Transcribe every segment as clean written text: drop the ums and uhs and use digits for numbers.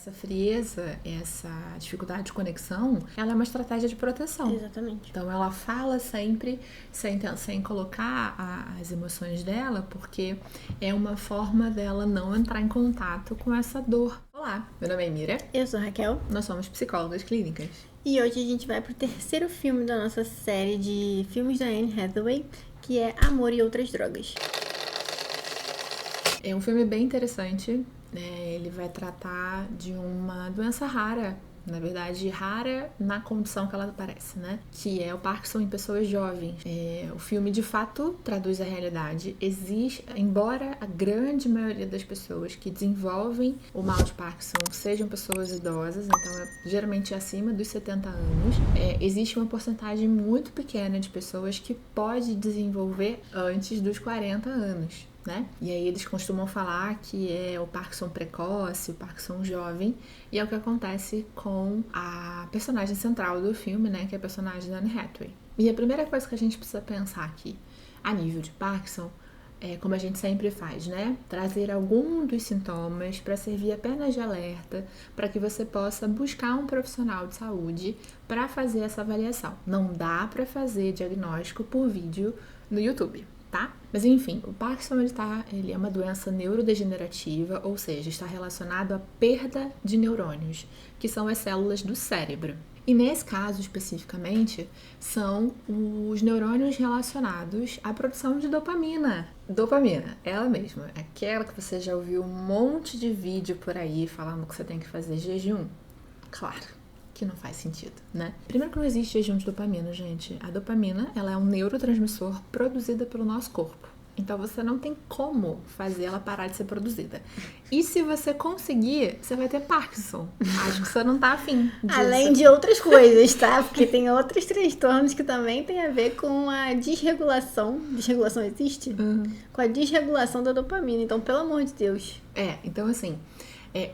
essa frieza, essa dificuldade de conexão, ela é uma estratégia de proteção. Exatamente. Então ela fala sempre sem colocar as emoções dela, porque é uma forma dela não entrar em contato com essa dor. Olá, meu nome é Mira. Eu sou a Raquel. Nós somos psicólogas clínicas. E hoje a gente vai pro terceiro filme da nossa série de filmes da Anne Hathaway, que é Amor e Outras Drogas. É um filme bem interessante, né? Ele vai tratar de uma doença rara, na verdade rara na condição que ela aparece, né? Que é o Parkinson em pessoas jovens. O filme de fato traduz a realidade. Existe, embora a grande maioria das pessoas que desenvolvem o mal de Parkinson sejam pessoas idosas, então geralmente acima dos 70 anos, existe uma porcentagem muito pequena de pessoas que pode desenvolver antes dos 40 anos. Né? E aí eles costumam falar que é o Parkinson precoce, o Parkinson jovem, e é o que acontece com a personagem central do filme, né? Que é a personagem da Anne Hathaway. E a primeira coisa que a gente precisa pensar aqui, a nível de Parkinson, é como a gente sempre faz, né? Trazer algum dos sintomas para servir apenas de alerta, para que você possa buscar um profissional de saúde para fazer essa avaliação. Não dá para fazer diagnóstico por vídeo no YouTube. Tá? Mas enfim, o Parkinson ele é uma doença neurodegenerativa, ou seja, está relacionado à perda de neurônios, que são as células do cérebro. E nesse caso especificamente, são os neurônios relacionados à produção de dopamina. Dopamina, ela mesma, aquela que você já ouviu um monte de vídeo por aí falando que você tem que fazer jejum. Claro que não faz sentido, né? Primeiro que não existe jejum de dopamina, gente. A dopamina, ela é um neurotransmissor produzida pelo nosso corpo. Então você não tem como fazer ela parar de ser produzida. E se você conseguir, você vai ter Parkinson. Acho que você não tá afim disso. Além de outras coisas, tá? Porque tem outros transtornos que também tem a ver com a desregulação. Desregulação existe? Com a desregulação da dopamina. Então, pelo amor de Deus. Então assim,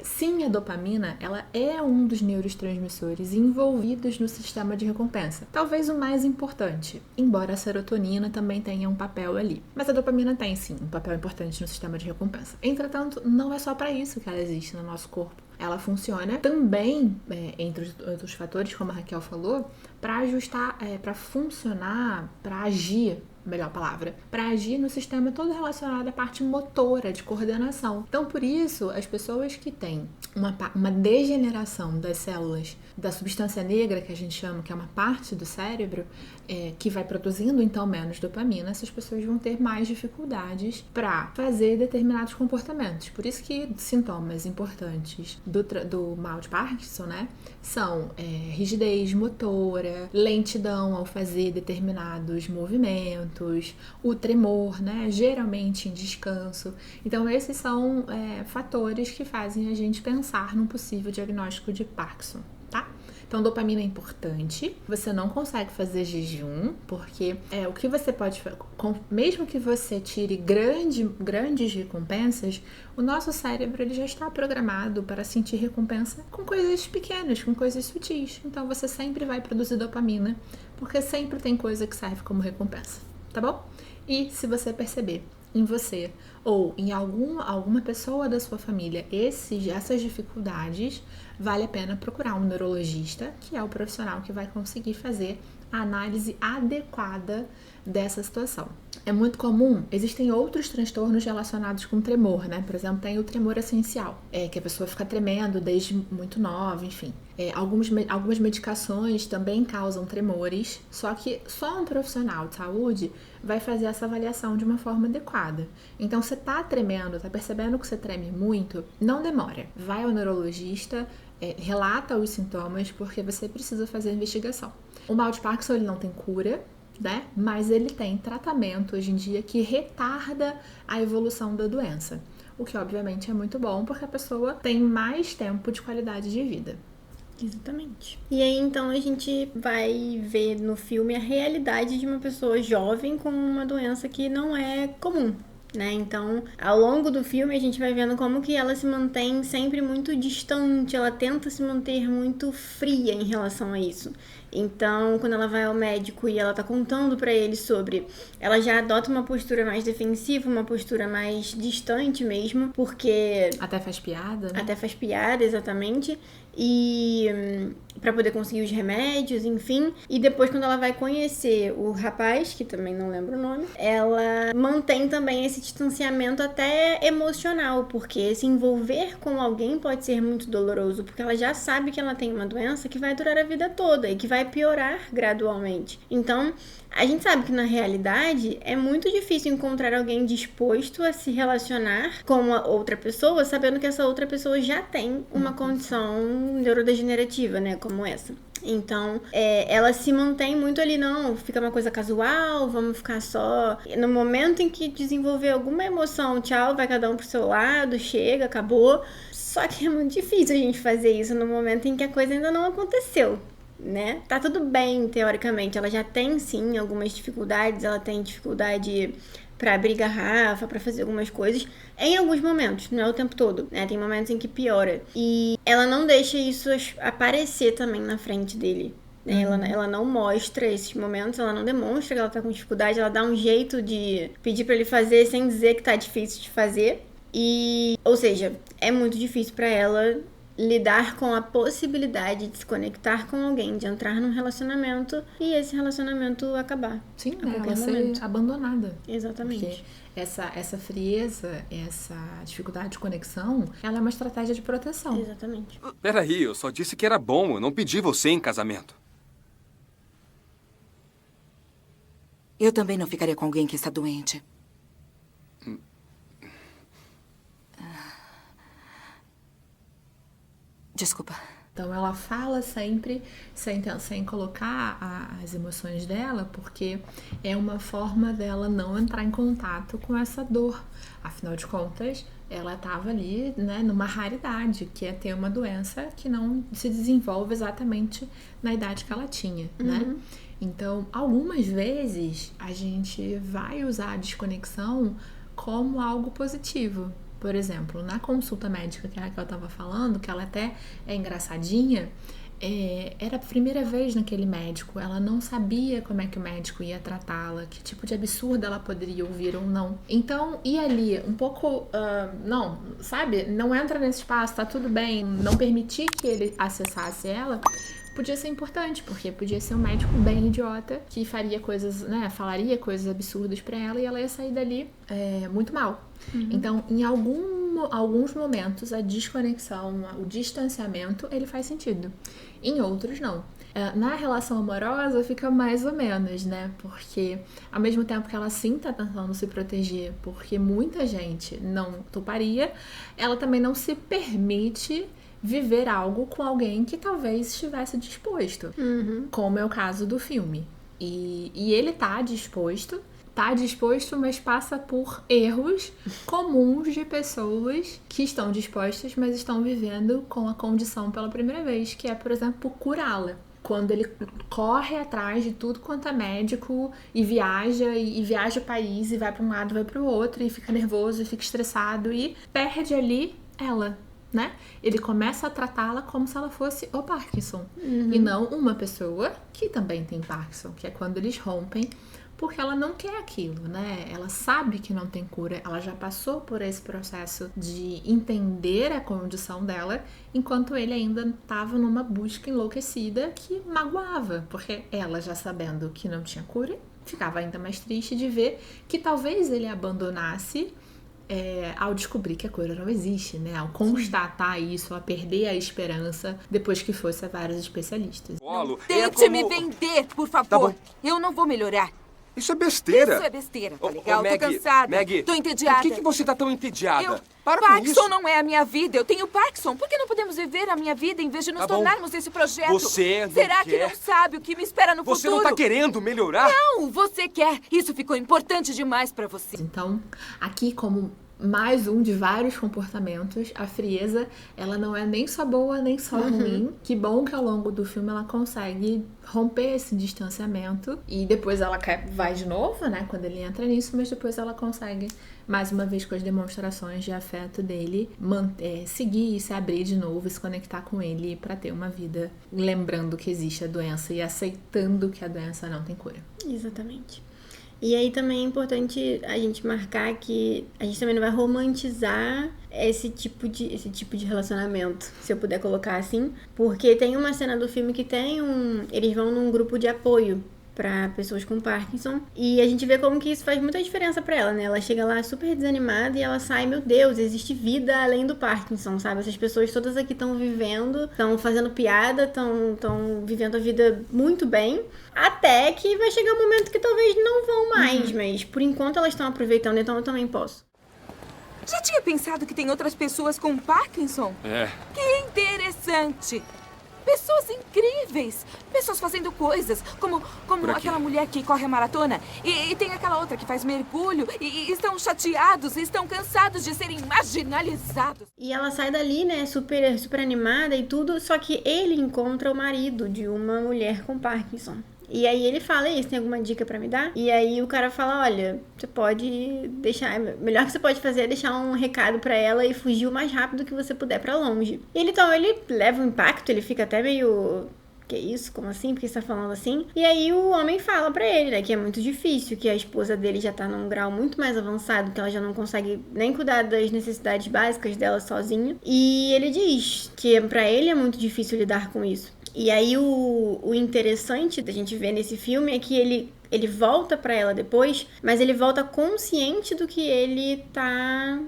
sim, a dopamina, ela é um dos neurotransmissores envolvidos no sistema de recompensa. Talvez o mais importante, embora a serotonina também tenha um papel ali. Mas a dopamina tem, sim, um papel importante no sistema de recompensa. Entretanto, não é só para isso que ela existe no nosso corpo. Ela funciona também, entre os outros fatores, como a Raquel falou, para ajustar, para funcionar, para agir, melhor palavra, para agir no sistema todo relacionado à parte motora, de coordenação. Então, por isso, as pessoas que têm uma degeneração das células da substância negra, que a gente chama, que é uma parte do cérebro, que vai produzindo, então, menos dopamina, essas pessoas vão ter mais dificuldades para fazer determinados comportamentos. Por isso que sintomas importantes do mal de Parkinson, né, são rigidez motora, lentidão ao fazer determinados movimentos, o tremor, né, geralmente em descanso. Então, esses são fatores que fazem a gente pensar num possível diagnóstico de Parkinson, tá? Então, dopamina é importante. Você não consegue fazer jejum, porque o que você pode fazer, mesmo que você tire grandes recompensas, o nosso cérebro ele já está programado para sentir recompensa com coisas pequenas, com coisas sutis. Então, você sempre vai produzir dopamina, porque sempre tem coisa que serve como recompensa, tá bom? E se você perceber em você ou em alguma pessoa da sua família essas dificuldades, vale a pena procurar um neurologista, que é o profissional que vai conseguir fazer a análise adequada dessa situação. É muito comum, existem outros transtornos relacionados com tremor, né? Por exemplo, tem o tremor essencial, que a pessoa fica tremendo desde muito nova, enfim. Algumas medicações também causam tremores, só que só um profissional de saúde vai fazer essa avaliação de uma forma adequada. Então, você tá tremendo, tá percebendo que você treme muito, não demora. Vai ao neurologista, relata os sintomas, porque você precisa fazer a investigação. O mal de Parkinson ele não tem cura, né? Mas ele tem tratamento hoje em dia que retarda a evolução da doença. O que obviamente é muito bom, porque a pessoa tem mais tempo de qualidade de vida. Exatamente. E aí, então, a gente vai ver no filme a realidade de uma pessoa jovem com uma doença que não é comum. né? Então, ao longo do filme, a gente vai vendo como que ela se mantém sempre muito distante, ela tenta se manter muito fria em relação a isso. Então, quando ela vai ao médico e ela tá contando pra ele sobre, ela já adota uma postura mais defensiva, uma postura mais distante mesmo, porque... Até faz piada, né? Até faz piada, exatamente. E pra poder conseguir os remédios, enfim. E depois, quando ela vai conhecer o rapaz, que também não lembro o nome, ela mantém também esse distanciamento até emocional, porque se envolver com alguém pode ser muito doloroso, porque ela já sabe que ela tem uma doença que vai durar a vida toda e que vai piorar gradualmente. Então, a gente sabe que na realidade é muito difícil encontrar alguém disposto a se relacionar com a outra pessoa, sabendo que essa outra pessoa já tem uma condição neurodegenerativa, né, como essa. Então, ela se mantém muito ali, não, fica uma coisa casual, vamos ficar só... No momento em que desenvolver alguma emoção, tchau, vai cada um pro seu lado, chega, acabou. Só que é muito difícil a gente fazer isso no momento em que a coisa ainda não aconteceu, né? Tá tudo bem, teoricamente. Ela já tem, sim, algumas dificuldades. Ela tem dificuldade pra abrir garrafa, pra fazer algumas coisas. Em alguns momentos, não é o tempo todo, né? Tem momentos em que piora. E ela não deixa isso aparecer também na frente dele. Né? Ela não mostra esses momentos, ela não demonstra que ela tá com dificuldade. Ela dá um jeito de pedir pra ele fazer sem dizer que tá difícil de fazer. Ou seja, é muito difícil pra ela lidar com a possibilidade de se conectar com alguém, de entrar num relacionamento e esse relacionamento acabar. Sim, né? Ela ser abandonada. Exatamente. Porque essa frieza, essa dificuldade de conexão, ela é uma estratégia de proteção. Exatamente. Peraí, eu só disse que era bom. Eu não pedi você em casamento. Eu também não ficaria com alguém que está doente. Desculpa. Então ela fala sempre sem colocar as emoções dela, porque é uma forma dela não entrar em contato com essa dor. Afinal de contas, ela estava ali, né, numa raridade, que é ter uma doença que não se desenvolve exatamente na idade que ela tinha, né? Então, algumas vezes a gente vai usar a desconexão como algo positivo. Por exemplo, na consulta médica que a Raquel estava falando, que ela até é engraçadinha, era a primeira vez naquele médico, ela não sabia como é que o médico ia tratá-la, que tipo de absurdo ela poderia ouvir ou não. Então, ir ali um pouco, não, sabe, não entra nesse espaço, tá tudo bem, não permitir que ele acessasse ela, podia ser importante, porque podia ser um médico bem idiota, que faria coisas, né, falaria coisas absurdas pra ela e ela ia sair dali muito mal. Então, em alguns momentos, a desconexão, o distanciamento, ele faz sentido. Em outros, não. Na relação amorosa, fica mais ou menos, né? Porque, ao mesmo tempo que ela sim tá tentando se proteger, porque muita gente não toparia, ela também não se permite viver algo com alguém que talvez estivesse disposto. Como é o caso do filme. E ele tá disposto, mas passa por erros comuns de pessoas que estão dispostas, mas estão vivendo com a condição pela primeira vez, que é, por exemplo, curá-la. Quando ele corre atrás de tudo quanto é médico e viaja o país e vai para um lado, vai para o outro e fica nervoso e fica estressado e perde ali ela, né? Ele começa a tratá-la como se ela fosse o Parkinson e não uma pessoa que também tem Parkinson, que é quando eles rompem porque ela não quer aquilo, né? Ela sabe que não tem cura, ela já passou por esse processo de entender a condição dela, enquanto ele ainda estava numa busca enlouquecida que magoava, porque ela, já sabendo que não tinha cura, ficava ainda mais triste de ver que talvez ele abandonasse ao descobrir que a cura não existe, né? Ao constatar isso, a perder a esperança depois que fosse a vários especialistas. Tente me vender, por favor. Tá bom. Eu não vou melhorar. Isso é besteira. Isso é besteira, tá legal? Maggie, Tô cansada. Maggie, tô entediada. Por que você tá tão entediada? Para com Parkinson isso. não é a minha vida. Eu tenho Parkinson. Por que não podemos viver a minha vida em vez de nos Tá bom. tornarmos esse projeto? Você não Será quer. que não sabe o que me espera no Você futuro? não tá querendo melhorar? Não, você quer. Isso ficou importante demais pra você. Então, aqui como mais um de vários comportamentos. A frieza, ela não é nem só boa, nem só ruim. Que bom que ao longo do filme ela consegue romper esse distanciamento. E depois ela vai de novo, né? Quando ele entra nisso, mas depois ela consegue, mais uma vez com as demonstrações de afeto dele, seguir e se abrir de novo, se conectar com ele pra ter uma vida lembrando que existe a doença e aceitando que a doença não tem cura. Exatamente. E aí também é importante a gente marcar que a gente também não vai romantizar esse tipo de relacionamento, se eu puder colocar assim, porque tem uma cena do filme que eles vão num grupo de apoio para pessoas com Parkinson, e a gente vê como que isso faz muita diferença para ela, né? Ela chega lá super desanimada e ela sai, meu Deus, existe vida além do Parkinson, sabe? Essas pessoas todas aqui estão vivendo, estão fazendo piada, estão vivendo a vida muito bem, até que vai chegar um momento que talvez não vão mais, mas por enquanto elas estão aproveitando, então eu também posso. Já tinha pensado que tem outras pessoas com Parkinson? É. Que interessante! Pessoas incríveis! Pessoas fazendo coisas, como aquela mulher que corre a maratona. E tem aquela outra que faz mergulho. E estão chateados, estão cansados de serem marginalizados. E ela sai dali, né, super, super animada e tudo. Só que ele encontra o marido de uma mulher com Parkinson. E aí ele fala, e aí, você tem alguma dica pra me dar? E aí o cara fala, olha, você pode deixar... melhor que você pode fazer é deixar um recado pra ela e fugir o mais rápido que você puder pra longe. E então ele leva um impacto, ele fica até meio... Que isso? Como assim? Por que você tá falando assim? E aí o homem fala pra ele, né, que é muito difícil, que a esposa dele já tá num grau muito mais avançado, que ela já não consegue nem cuidar das necessidades básicas dela sozinha. E ele diz que pra ele é muito difícil lidar com isso. E aí o interessante da gente ver nesse filme é que ele volta pra ela depois, mas ele volta consciente do que ele tá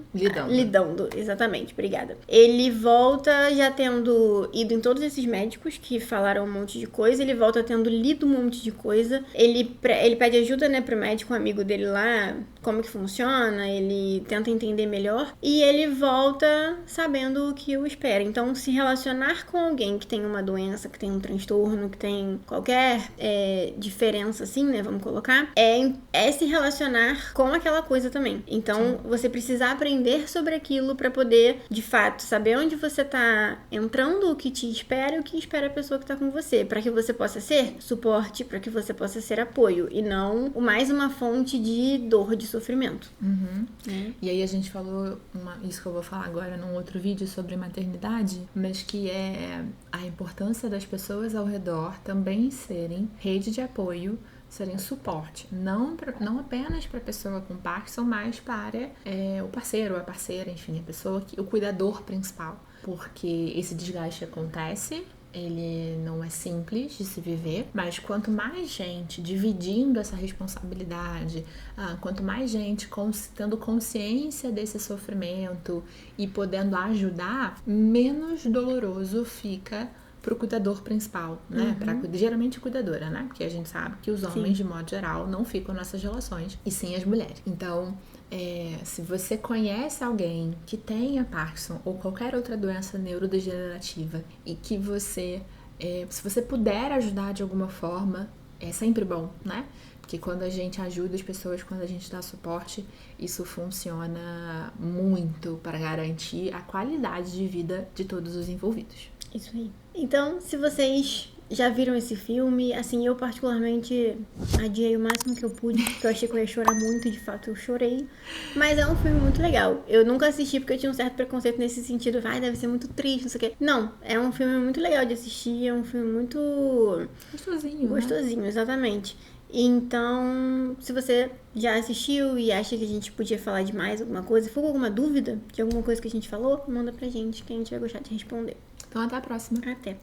lidando. Exatamente, obrigada. Ele volta já tendo ido em todos esses médicos que falaram um monte de coisa, ele volta tendo lido um monte de coisa, ele pede ajuda, né, pro médico, um amigo dele lá, como que funciona, ele tenta entender melhor, e ele volta sabendo o que o espera. Então, se relacionar com alguém que tem uma doença, que tem um transtorno, que tem qualquer diferença assim, né, vamos colocar, é se relacionar com aquela coisa também. Então, você precisa aprender sobre aquilo pra poder, de fato, saber onde você tá entrando, o que te espera e o que espera a pessoa que tá com você, pra que você possa ser suporte, pra que você possa ser apoio e não mais uma fonte de dor, de sofrimento. E aí a gente falou isso que eu vou falar agora num outro vídeo sobre maternidade, mas que é a importância das pessoas ao redor também serem rede de apoio, serem suporte, não apenas para a pessoa com Parkinson, mas para o parceiro, a parceira, enfim, a pessoa, o cuidador principal, porque esse desgaste acontece, ele não é simples de se viver, mas quanto mais gente dividindo essa responsabilidade, quanto mais gente tendo consciência desse sofrimento e podendo ajudar, menos doloroso fica pro cuidador principal, né? Geralmente cuidadora, né? Porque a gente sabe que os homens, de modo geral, não ficam nessas relações, e sim as mulheres. Então, se você conhece alguém que tenha Parkinson ou qualquer outra doença neurodegenerativa e que se você puder ajudar de alguma forma, é sempre bom, né? Porque quando a gente ajuda as pessoas, quando a gente dá suporte, isso funciona muito para garantir a qualidade de vida de todos os envolvidos. Isso aí. Então, se vocês já viram esse filme, assim, eu particularmente adiei o máximo que eu pude, porque eu achei que eu ia chorar muito, e de fato eu chorei. Mas é um filme muito legal. Eu nunca assisti porque eu tinha um certo preconceito nesse sentido, deve ser muito triste, não sei o quê. Não, é um filme muito legal de assistir, é um filme muito... Gostosinho, né? Exatamente. Então, se você já assistiu e acha que a gente podia falar de mais alguma coisa, ficou com alguma dúvida de alguma coisa que a gente falou, manda pra gente, que a gente vai gostar de responder. Então, até a próxima. Até.